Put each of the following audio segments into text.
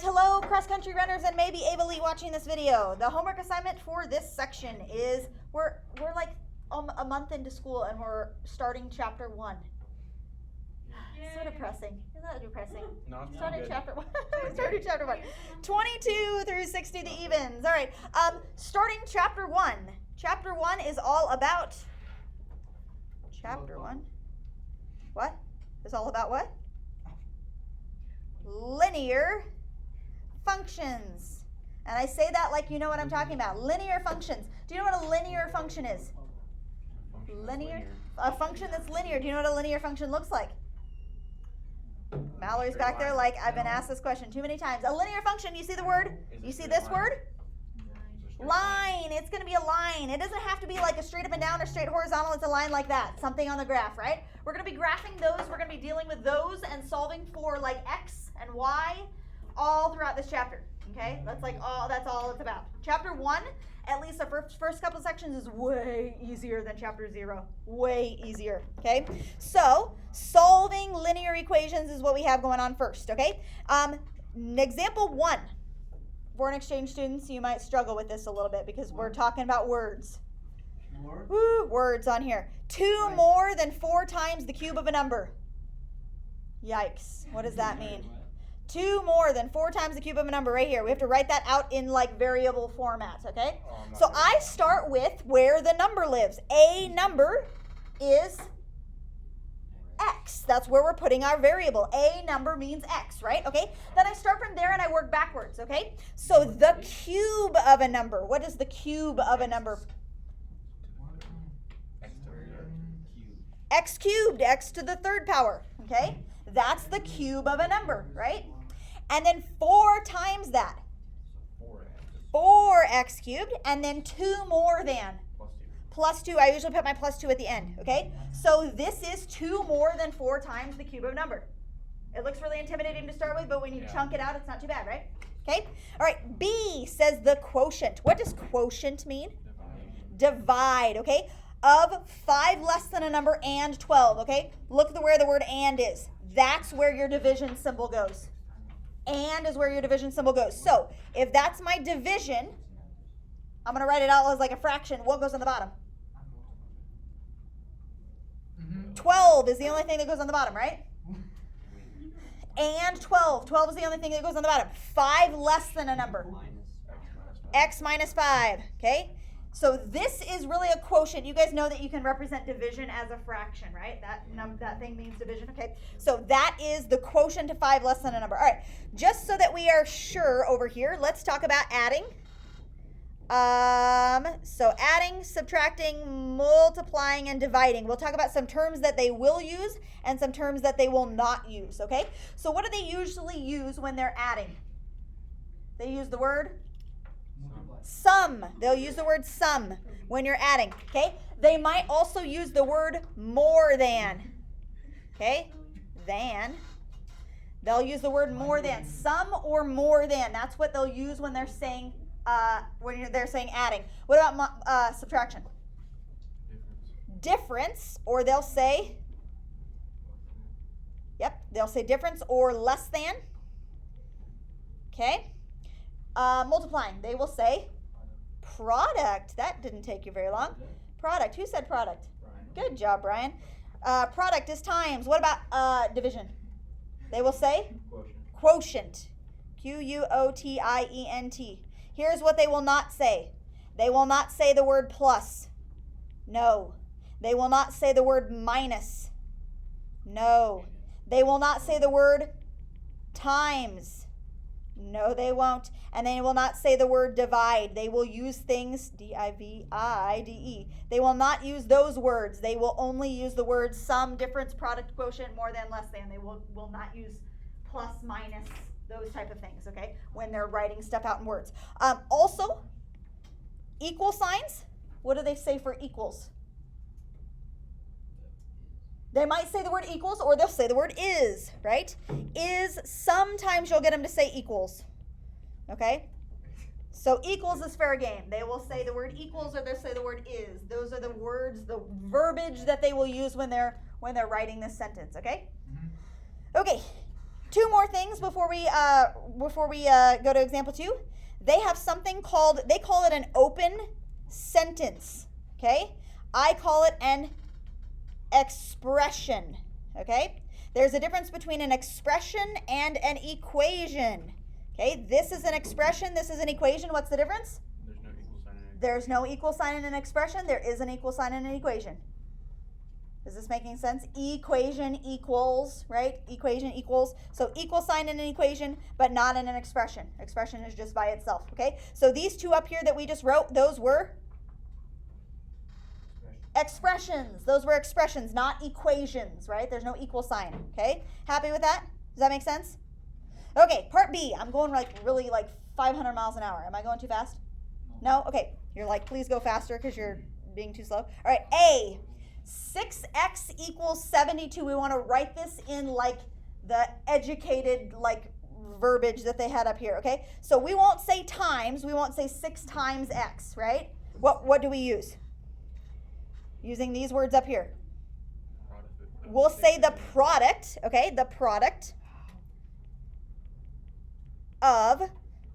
hello cross-country runners and maybe Ava Lee watching this video. The homework assignment for this section is, we're like a month into school and we're starting chapter 1. So depressing. Isn't that depressing? No, it's Starting good. chapter 1. Starting chapter 1. 22 through 60 the evens. All right. Starting chapter 1. Chapter 1 is all about what? It's all about what? Linear functions. And I say that like you know what I'm talking about. Linear functions. Do you know what a linear function is? Linear? A function that's linear. Do you know what a linear function looks like? Mallory's back there like, I've been asked this question too many times. A linear function, you see the word? You see this word? Line. It's going to be a line. It doesn't have to be like a straight up and down or straight horizontal. It's a line like that. Something on the graph, right? We're going to be graphing those. We're going to be dealing with those and solving for like x and y all throughout this chapter. Okay? That's all it's about. Chapter 1, at least the first couple sections, is way easier than chapter 0. Way easier. Okay? So, solving linear equations is what we have going on first. Okay? Example 1. Foreign exchange students, you might struggle with this a little bit because we're talking about words. Woo, words on here. 2 more than 4 times the cube of a number. Yikes. What does that mean? 2 more than 4 times the cube of a number right here. We have to write that out in like variable format, okay? So I start with where the number lives. A number is x. That's where we're putting our variable. A number means x, right? Okay? Then I start from there and I work backwards, okay? So the cube of a number. What is the cube of a number? X cubed, x to the 3rd power, okay? That's the cube of a number, right? And then 4 times that. 4x cubed, and then 2 more than. Plus 2, I usually put my plus 2 at the end, okay? So this is 2 more than 4 times the cube of a number. It looks really intimidating to start with, but when you chunk it out, it's not too bad, right? Okay? All right, B says the quotient. What does quotient mean? Divide, okay? Of 5 less than a number and 12, okay? Look where the word and is. That's where your division symbol goes. And is where your division symbol goes. So if that's my division, I'm going to write it out as like a fraction. What goes on the bottom? 12 is the only thing that goes on the bottom, right? And 12. 12 is the only thing that goes on the bottom. 5 less than a number. X minus 5. Okay? So this is really a quotient. You guys know that you can represent division as a fraction, right? That thing means division. Okay? So that is the quotient of 5 less than a number. All right. Just so that we are sure over here, let's talk about adding. So adding, subtracting, multiplying, and dividing. We'll talk about some terms that they will use and some terms that they will not use, okay? So what do they usually use when they're adding? They use the word sum. They'll use the word sum when you're adding, okay? They might also use the word more than, okay? Than. They'll use the word more than. Sum or more than. That's what they'll use when they're saying they're saying adding. What about subtraction? Difference, or they'll say, they'll say difference or less than. Okay. Multiplying, they will say product. That didn't take you very long. Product. Who said product? Good job, Brian. Product is times. What about division? They will say quotient. Quotient. Here's what they will not say. They will not say the word plus. No. They will not say the word minus. No. They will not say the word times. No, they won't. And they will not say the word divide. They will use things, D-I-V-I-D-E. They will not use those words. They will only use the words sum, difference, product, quotient, more than, less than. They will not use plus, minus, those type of things, okay, when they're writing stuff out in words. Also, equal signs, what do they say for equals? They might say the word equals or they'll say the word is, right? Is, sometimes you'll get them to say equals, okay? So equals is fair game. They will say the word equals or they'll say the word is. Those are the words, the verbiage that they will use when they're writing this sentence, okay? Okay. Two more things before we go to example 2. They have something called, they call it an open sentence, okay? I call it an expression, okay? There's a difference between an expression and an equation, okay? This is an expression, this is an equation. What's the difference? There's no equal sign in an expression. There is an equal sign in an equation. Is this making sense? Equation equals, right? Equation equals. So equal sign in an equation, but not in an expression. Expression is just by itself, okay? So these two up here that we just wrote, those were expressions. Those were expressions, not equations, right? There's no equal sign, okay? Happy with that? Does that make sense? Okay, part B. I'm going really 500 miles an hour. Am I going too fast? No? Okay. You're like, please go faster because you're being too slow. All right, A. 6x equals 72. We want to write this in like the educated verbiage that they had up here, okay? So we won't say times. We won't say 6 times x, right? What do we use? Using these words up here. We'll say the product, okay? The product of,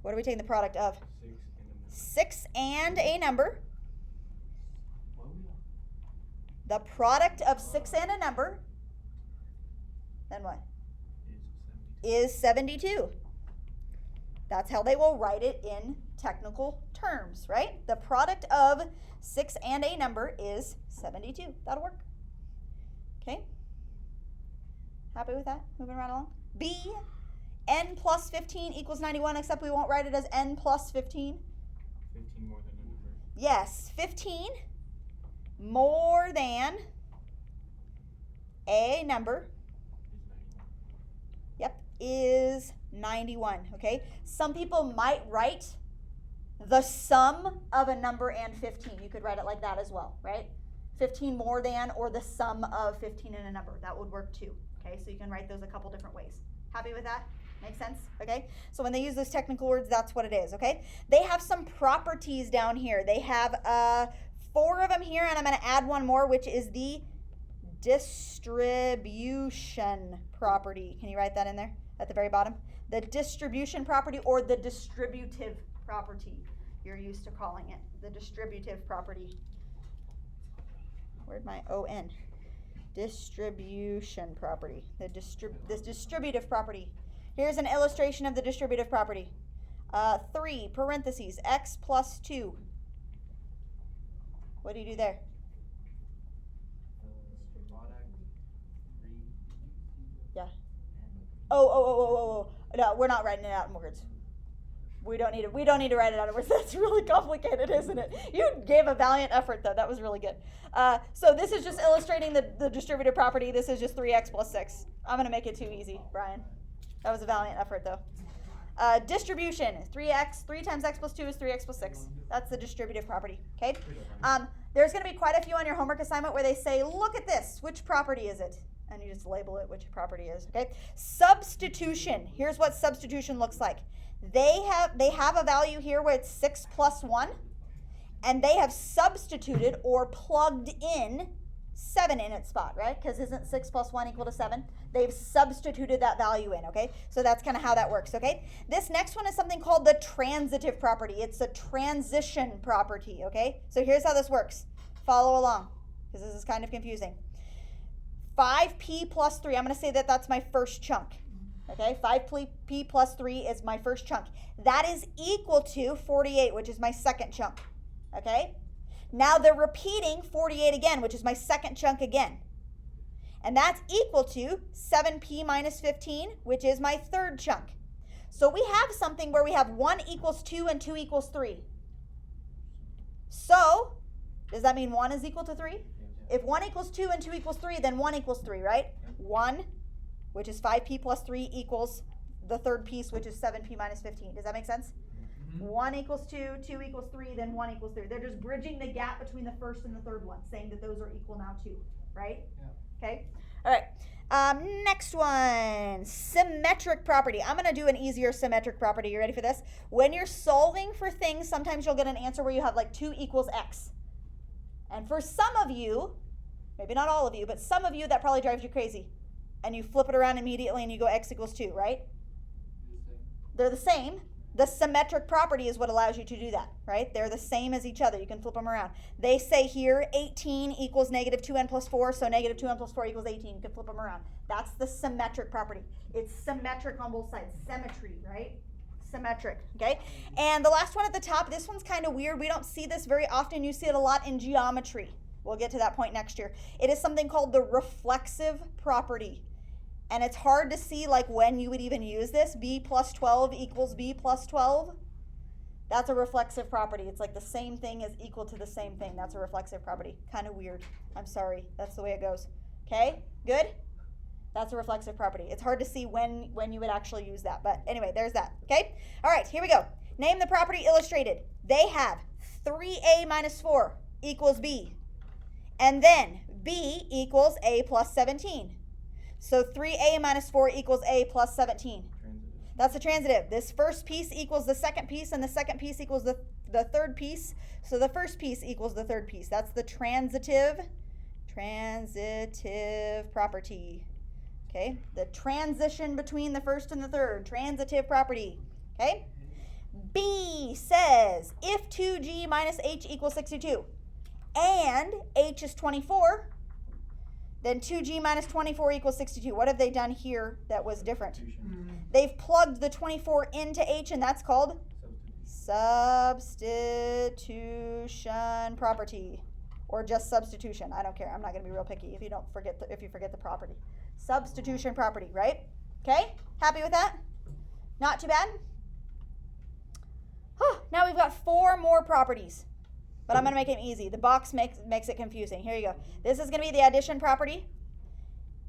what are we taking the product of? 6 and a number. The product of 6 and a number, then what? Is 72. That's how they will write it in technical terms, right? The product of 6 and a number is 72. That'll work. Okay? Happy with that? Moving right along. B, n plus 15 equals 91, except we won't write it as n plus 15. 15 more than a number. Yes, 15 more than a number, yep, is 91, okay? Some people might write the sum of a number and 15. You could write it like that as well, right? 15 more than, or the sum of 15 and a number. That would work too, okay? So you can write those a couple different ways. Happy with that? Make sense? Okay? So when they use those technical words, that's what it is, okay? They have some properties down here. They have 4 of them here, and I'm going to add one more, which is the distribution property. Can you write that in there at the very bottom? The distribution property, or the distributive property. You're used to calling it the distributive property. Where'd my O-N? Distribution property. This distributive property. Here's an illustration of the distributive property. 3 parentheses x plus 2. What do you do there? Yeah. Oh. No, we're not writing it out in words. We don't need to write it out in words. That's really complicated, isn't it? You gave a valiant effort, though. That was really good. So this is just illustrating the distributive property. This is just 3x plus 6. I'm going to make it too easy, Brian. That was a valiant effort, though. Distribution, 3 times x plus 2 is 3x plus 6. That's the distributive property, okay? There's going to be quite a few on your homework assignment where they say, look at this, which property is it? And you just label it which property is, okay? Substitution, here's what substitution looks like. They have a value here where it's 6 plus 1, and they have substituted or plugged in 7 in its spot, right? Because isn't 6 plus 1 equal to 7? They've substituted that value in, okay? So that's kind of how that works, okay? This next one is something called the transitive property. It's a transition property, okay? So here's how this works. Follow along, because this is kind of confusing. 5p plus 3, I'm going to say that that's my first chunk, okay? 5p plus 3 is my first chunk. That is equal to 48, which is my second chunk, okay? Now they're repeating 48 again, which is my second chunk again. And that's equal to 7p minus 15, which is my third chunk. So we have something where we have 1 equals 2 and 2 equals 3. So, does that mean 1 is equal to 3? If 1 equals 2 and 2 equals 3, then 1 equals 3, right? 1, which is 5p plus 3, equals the third piece, which is 7p minus 15. Does that make sense? 1 equals 2, 2 equals 3, then 1 equals 3. They're just bridging the gap between the first and the third one, saying that those are equal now too, right? Yeah. Okay? All right. Next one, symmetric property. I'm going to do an easier symmetric property. You ready for this? When you're solving for things, sometimes you'll get an answer where you have like 2 equals x. And for some of you, maybe not all of you, but some of you, that probably drives you crazy. and you flip it around immediately and you go x equals 2, right? They're the same. The symmetric property is what allows you to do that, right? They're the same as each other. You can flip them around. They say here 18 equals negative 2n plus 4, so negative 2n plus 4 equals 18. You can flip them around. That's the symmetric property. It's symmetric on both sides. Symmetry, right? Symmetric, okay? And the last one at the top, this one's kind of weird. We don't see this very often. You see it a lot in geometry. We'll get to that point next year. It is something called the reflexive property. And it's hard to see like when you would even use this. B plus 12 equals B plus 12. That's a reflexive property. It's like the same thing is equal to the same thing. That's a reflexive property. Kind of weird. I'm sorry. That's the way it goes. Okay? Good? That's a reflexive property. It's hard to see when you would actually use that. But anyway, there's that. Okay? All right, here we go. Name the property illustrated. They have 3a minus 4 equals b. And then b equals a plus 17. So 3a minus 4 equals a plus 17. That's a transitive. This first piece equals the second piece, and the second piece equals the third piece. So the first piece equals the third piece. That's the transitive property. Okay? The transition between the first and the third. Transitive property. Okay? B says if 2g minus h equals 62 and h is 24, then 2g minus 24 equals 62. What have they done here that was different? They've plugged the 24 into h, and that's called substitution property, or just substitution. I don't care. I'm not going to be real picky if you forget the property. Substitution property, right? Okay? Happy with that? Not too bad? Now we've got 4 more properties. But I'm going to make it easy. The box makes it confusing. Here you go. This is going to be the addition property.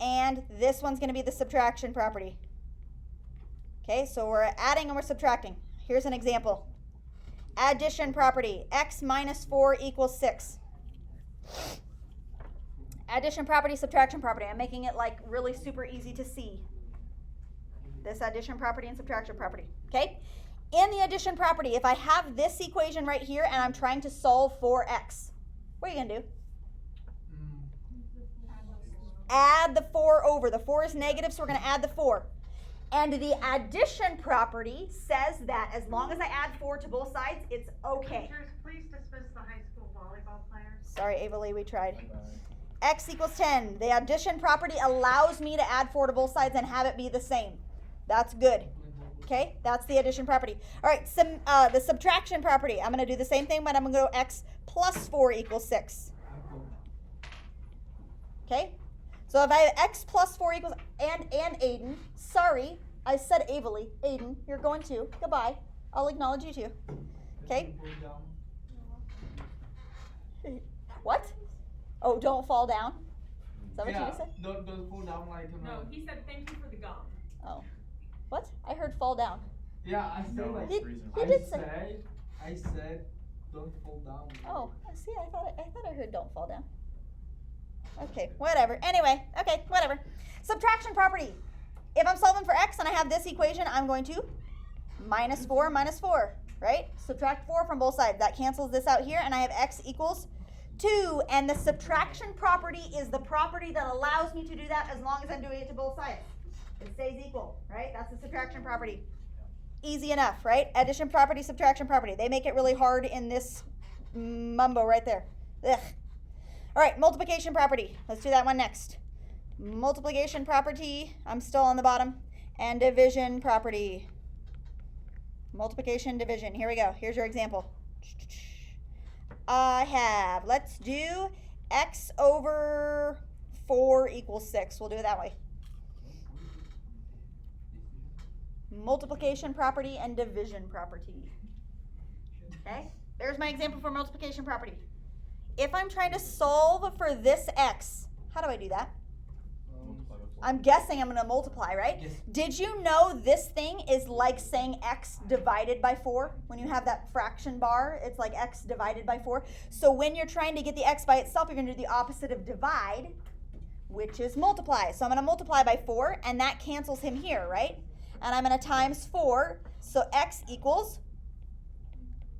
And this one's going to be the subtraction property. Okay, so we're adding and we're subtracting. Here's an example. Addition property. X minus 4 equals 6. Addition property, subtraction property. I'm making it like really super easy to see. This addition property and subtraction property. Okay? In the addition property, if I have this equation right here and I'm trying to solve for x, what are you going to do? Add the 4 over. The 4 is negative, so we're going to add the 4. And the addition property says that as long as I add 4 to both sides, it's okay. Teachers, please dismiss the high school volleyball players. Sorry, Ava Lee, we tried. X equals 10. The addition property allows me to add 4 to both sides and have it be the same. That's good. Okay, that's the addition property. All right, the subtraction property. I'm going to do the same thing, but I'm going to go x plus 4 equals 6. Okay, so if I have x plus 4 equals, and Aiden, sorry, I said Avely. Aiden, you're going too. Goodbye. I'll acknowledge you too. Okay. What? Oh, don't fall down? Is that what you just said? Don't fall down like No, he said thank you for the gum. Oh. What? I heard fall down. Yeah, I said like He I did say. said don't fall down. Oh, see, I thought I heard don't fall down. Okay, whatever. Anyway, okay, whatever. Subtraction property. If I'm solving for x and I have this equation, I'm going to minus 4, right? Subtract 4 from both sides. That cancels this out here, and I have x equals 2. And the subtraction property is the property that allows me to do that as long as I'm doing it to both sides. It stays equal, right? That's the subtraction property. Easy enough, right? Addition property, subtraction property. They make it really hard in this mumbo right there. Ugh. All right, multiplication property. Let's do that one next. Multiplication property. I'm still on the bottom. And division property. Multiplication, division. Here we go. Here's your example. I have, let's do x over 4 equals 6. We'll do it that way. Multiplication property and division property. Okay, there's my example for multiplication property. If I'm trying to solve for this x, how do I do that? I'm guessing I'm going to multiply, right? Yes. Did you know this thing is like saying x divided by 4? When you have that fraction bar, it's like x divided by 4. So when you're trying to get the x by itself, you're going to do the opposite of divide, which is multiply. So I'm going to multiply by 4, and that cancels him here, right? And I'm going to times 4, so x equals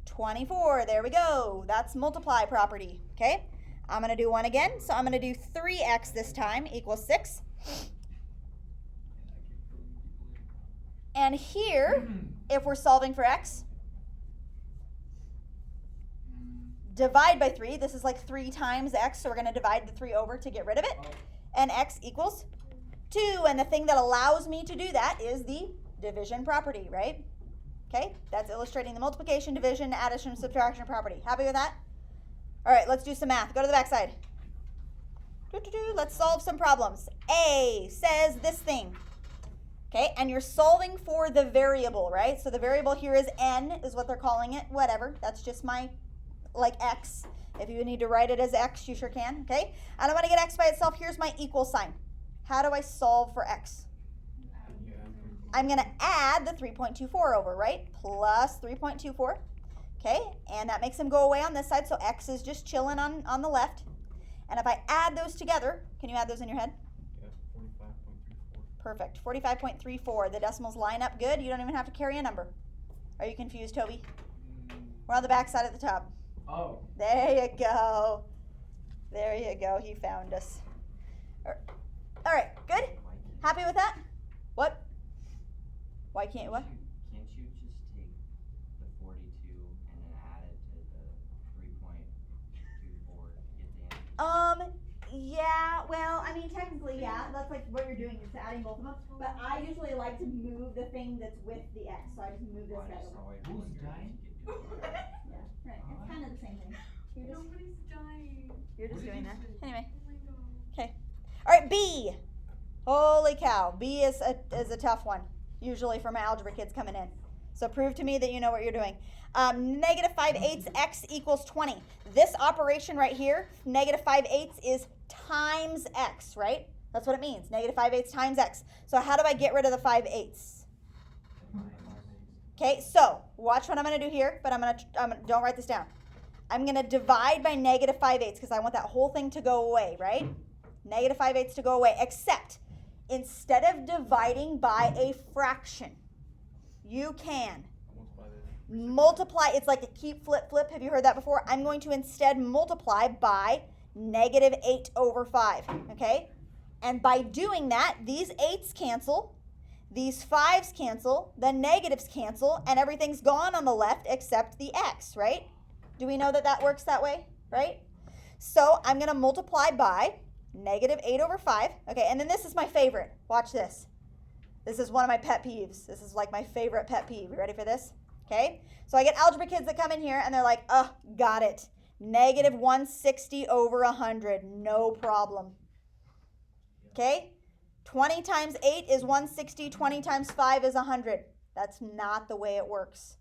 24. There we go. That's multiply property, okay? I'm going to do one again, so I'm going to do 3x this time equals 6. And here, if we're solving for x, divide by 3. This is like 3 times x, so we're going to divide the 3 over to get rid of it. And x equals 2. And the thing that allows me to do that is the division property, right? Okay, that's illustrating the multiplication, division, addition, subtraction property. Happy with that? All right, let's do some math. Go to the back side. Let's solve some problems. A says this thing. Okay, and you're solving for the variable, right? So the variable here is n, is what they're calling it. Whatever, that's just my, like, x. If you need to write it as x, you sure can, okay? And I want to get x by itself. Here's my equal sign. How do I solve for x? I'm going to add the 3.24 over, right? Plus 3.24. Okay, and that makes them go away on this side, so x is just chilling on the left. And if I add those together, can you add those in your head? Yeah, 45.34. Perfect. 45.34. The decimals line up good. You don't even have to carry a number. Are you confused, Toby? We're on the back side at the top. Oh. There you go. There you go. He found us. All right, good? Happy with that? What? Why can't you what? Can't you just take the 42 and then add it to the 3.24 to get the answer? Yeah, well, I mean, technically, yeah, that's like what you're doing, is adding both of them. But I usually like to move the thing that's with the x, so I just move this Well, I guy just over. always Who's wondered if dying? you could do it. Yeah, right. It's kind of the same thing. Nobody's dying. You're just What did doing you that. say? Anyway, Oh my god. okay. All right, B. Holy cow, B is a tough one, usually for my algebra kids coming in. So prove to me that you know what you're doing. Negative 5/8 x equals 20. This operation right here, negative 5/8 is times x, right? That's what it means, negative 5/8 times x. So how do I get rid of the 5/8? Okay, so watch what I'm going to do here, but don't write this down. I'm going to divide by negative 5/8 because I want that whole thing to go away, right? Negative 5/8 to go away, except instead of dividing by a fraction, you can multiply. It's like a keep, flip, flip. Have you heard that before? I'm going to instead multiply by negative 8 over 5, okay? And by doing that, these 8's cancel, these 5's cancel, the negatives cancel, and everything's gone on the left except the x, right? Do we know that that works that way, right? So I'm going to multiply by negative 8 over 5. Okay, and then this is my favorite. Watch this. This is one of my pet peeves. This is like my favorite pet peeve. You ready for this? Okay, so I get algebra kids that come in here and they're like, oh, got it. Negative 160 over 100. No problem. Okay, 20 times 8 is 160. 20 times 5 is 100. That's not the way it works.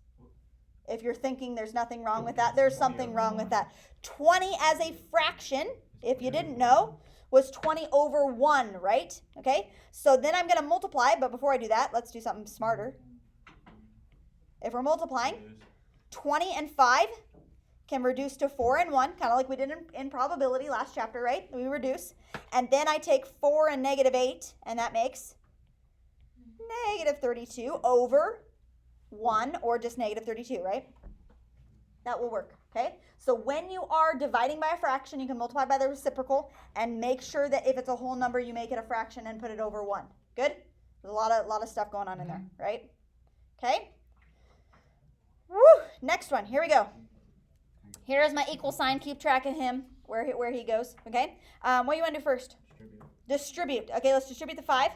If you're thinking there's nothing wrong with that, there's something wrong with that. 20 as a fraction, if you didn't know, was 20 over 1, right? Okay, so then I'm going to multiply, but before I do that, let's do something smarter. If we're multiplying, 20 and 5 can reduce to 4 and 1, kind of like we did in probability last chapter, right? We reduce. And then I take 4 and negative 8, and that makes negative 32 over 1, or just negative 32, right? That will work, okay? So when you are dividing by a fraction, you can multiply by the reciprocal and make sure that if it's a whole number, you make it a fraction and put it over 1. Good? There's a lot of stuff going on in there, right? Okay? Woo! Next one. Here we go. Here's my equal sign. Keep track of him, where he goes, okay? What do you want to do first? Distribute. Okay, let's distribute the 5.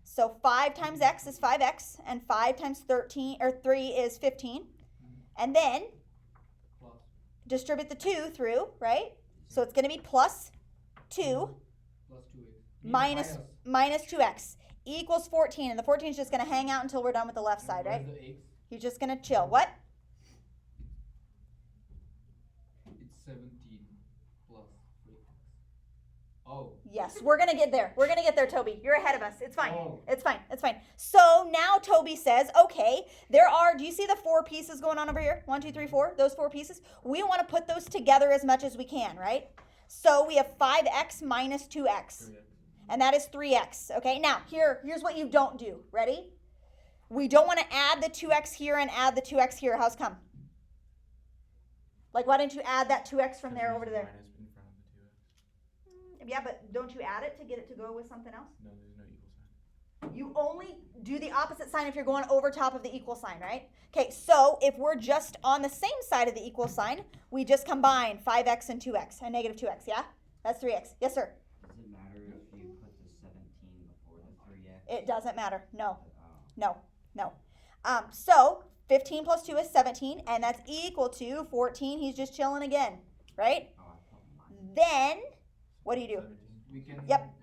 So 5 times x is 5x, and 5 times 3 is 15. And then distribute the 2 through, right? So it's going to be plus 2 Plus 2x. minus 2x equals 14. And the 14 is just going to hang out until we're done with the left side, right? Where's the x? He's just going to chill. What? It's 17 plus 3x. Oh. Yes, we're going to get there. We're going to get there, Toby. You're ahead of us. It's fine. Oh. It's fine. It's fine. So now Toby says, okay, do you see the 4 pieces going on over here? 1, 2, 3, 4, those 4 pieces? We want to put those together as much as we can, right? So we have 5x minus 2x. And that is 3x, okay? Now, here's what you don't do. Ready? We don't want to add the 2x here and add the 2x here. How's come? Like, why don't you add that 2x from there over to there? Minus in front of the 2x. Yeah, but don't you add it to get it to go with something else? No, there's no equal sign. You only do the opposite sign if you're going over top of the equal sign, right? Okay, so if we're just on the same side of the equal sign, we just combine 5x and 2x, and negative 2x, yeah? That's 3x. Yes, sir? Does it matter if you put the 17 before the 3x? It doesn't matter. No, Oh. no. So 15 plus 2 is 17, and that's equal to 14. He's just chilling again, right? Oh, I thought mine. Then, what do you do? 17. We can Yep.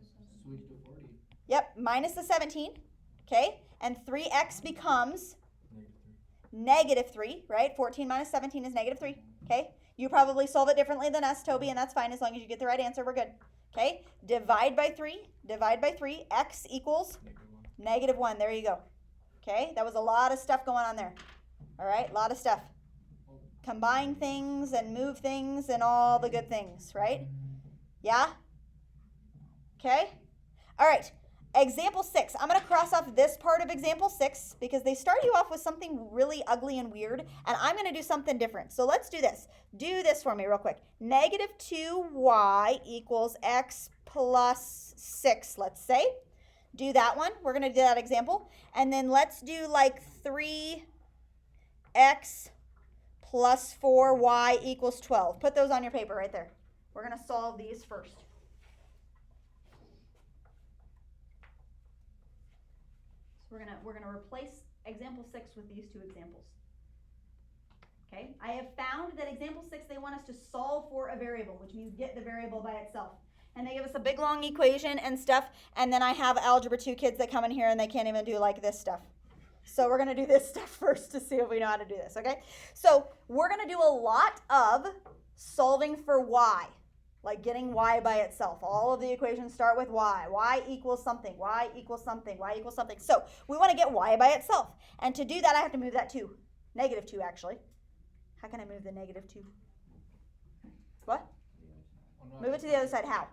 switch to 40. Yep, minus the 17, okay? And 3x becomes Negative 3. negative 3, right? 14 minus 17 is negative 3, okay? You probably solve it differently than us, Toby, and that's fine as long as you get the right answer. We're good, okay? Divide by 3, x equals Negative 1. -1. There you go, okay? That was a lot of stuff going on there, all right? A lot of stuff. Combine things and move things and all the good things, right? Yeah? Okay? All right. Example 6. I'm going to cross off this part of example 6 because they start you off with something really ugly and weird, and I'm going to do something different. So let's do this. Do this for me real quick. Negative 2y equals x plus 6, let's say. Do that one. We're going to do that example. And then let's do like 3x plus 4y equals 12. Put those on your paper right there. We're going to solve these first. So we're gonna replace example 6 with these two examples. Okay, I have found that example 6, they want us to solve for a variable, which means get the variable by itself. And they give us a big long equation and stuff, and then I have algebra 2 kids that come in here and they can't even do like this stuff. So we're gonna do this stuff first to see if we know how to do this, okay? So we're gonna do a lot of solving for y. Like getting y by itself. All of the equations start with y. Y equals something. Y equals something. Y equals something. So we want to get y by itself. And to do that, I have to move that 2. Negative 2, actually. How can I move the negative 2? What? Move it to the other side. How?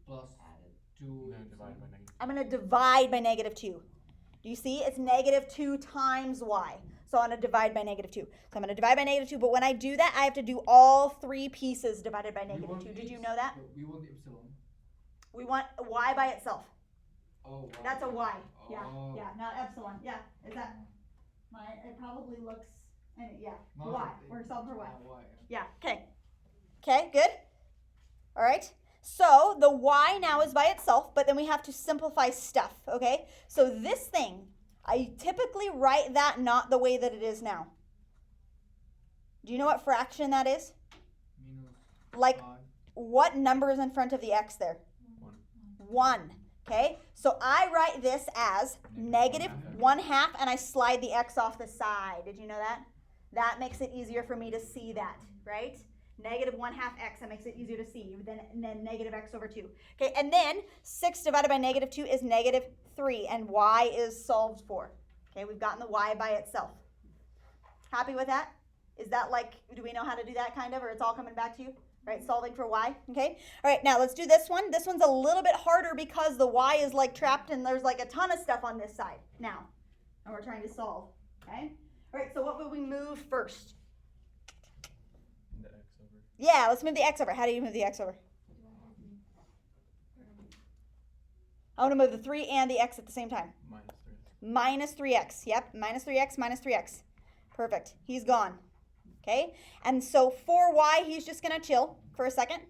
Plus Added. 2. No, divide by negative. I'm going to divide by negative 2. Do you see? It's negative 2 times y. So I'm going to divide by negative 2. So I'm going to divide by negative 2. But when I do that, I have to do all 3 pieces divided by negative 2. Did you know that? We want the epsilon. We want y by itself. Oh, wow. That's a y. Yeah, Oh. yeah, not epsilon. Yeah, is that mine? It probably looks, yeah, No, y. it- We're solving for y. Y. Yeah, okay. Okay, good. All right. So the y now is by itself, but then we have to simplify stuff, okay? So this thing, I typically write that not the way that it is now. Do you know what fraction that is? Minus Like, 5. what number is in front of the x there? 1. Okay, so I write this as negative 1/2, and I slide the x off the side. Did you know that? That makes it easier for me to see that, right? Negative 1/2 x, that makes it easier to see than negative x over 2. Okay, and then 6 divided by negative 2 is negative 3, and y is solved for. Okay, we've gotten the y by itself. Happy with that? Is that like, do we know how to do that kind of, or it's all coming back to you? Right, solving for y, okay? All right, now let's do this one. This one's a little bit harder because the y is like trapped and there's like a ton of stuff on this side now. And we're trying to solve, okay? All right, so what would we move first? The x over. Yeah, let's move the x over. How do you move the x over? I want to move the 3 and the x at the same time. Minus 3. Minus 3x, yep, minus 3x, minus 3x. Perfect, he's gone. Okay, and so for y, he's just going to chill for a second.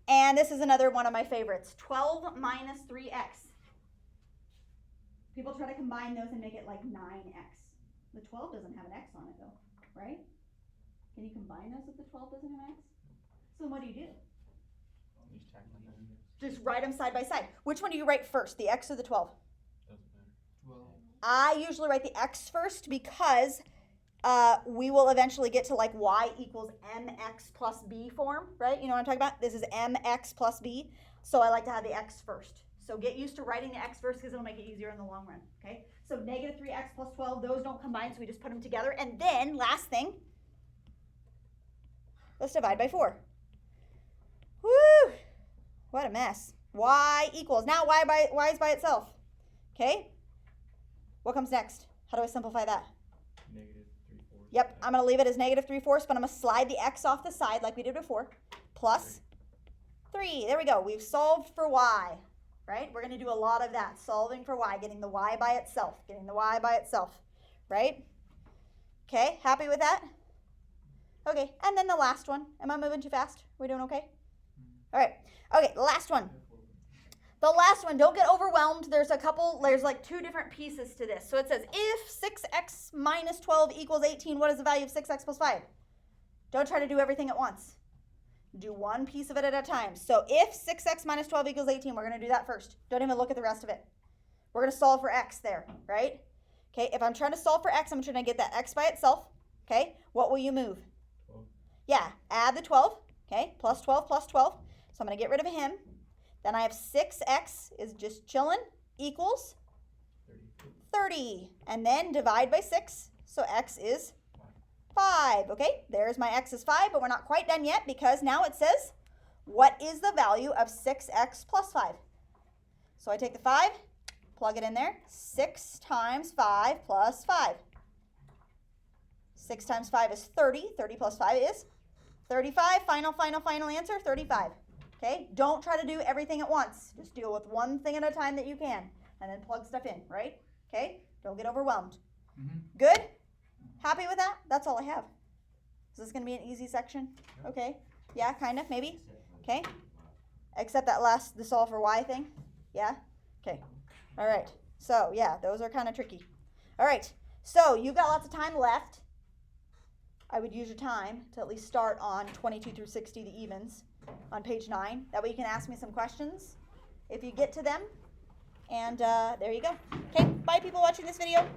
And this is another one of my favorites, 12 minus 3x. People try to combine those and make it like 9x. The 12 doesn't have an x on it though, right? Can you combine those if the 12 doesn't have an x? So what do? Just tack on that. Just write them side by side. Which one do you write first, the x or the 12? Doesn't matter. 12. I usually write the x first because we will eventually get to like y equals mx plus b form, right? You know what I'm talking about? This is mx plus b. So I like to have the x first. So get used to writing the x first because it'll make it easier in the long run, okay? So negative 3x plus 12, those don't combine, so we just put them together. And then, last thing, let's divide by 4. Woo! What a mess. Y equals, now y is by itself, okay? What comes next? How do I simplify that? Negative 3/4. Yep, I'm going to leave it as negative 3/4, but I'm going to slide the x off the side like we did before. Plus 3. There we go. We've solved for y. right? We're going to do a lot of that, solving for y, getting the y by itself, right? Okay, happy with that? Okay, and then the last one. Am I moving too fast? We doing okay? All right. Okay, the last one. The last one, don't get overwhelmed. There's like two different pieces to this. So it says, if 6x minus 12 equals 18, what is the value of 6x plus 5? Don't try to do everything at once. Do one piece of it at a time. So if 6x minus 12 equals 18, we're going to do that first. Don't even look at the rest of it. We're going to solve for x there, right? Okay, if I'm trying to solve for x, I'm trying to get that x by itself. Okay, what will you move? 12. Yeah, add the 12. Okay, plus 12 plus 12. So I'm going to get rid of him. Then I have 6x is just chilling equals 30. And then divide by 6. So x is 5. Okay, there's my x is 5, but we're not quite done yet because now it says, what is the value of 6x plus 5? So I take the 5, plug it in there. 6 times 5 plus 5. 6 times 5 is 30. 30 plus 5 is 35. Final answer, 35. Okay, don't try to do everything at once. Just deal with one thing at a time that you can, and then plug stuff in, right? Okay, don't get overwhelmed. Good? Happy with that? That's all I have. Is this going to be an easy section? Okay. Yeah, kind of, maybe. Okay. Except that the solve for y thing. Yeah? Okay. All right. So, yeah, those are kind of tricky. All right. So, you've got lots of time left. I would use your time to at least start on 22 through 60, the evens, on page 9. That way you can ask me some questions if you get to them. And there you go. Okay, bye people watching this video.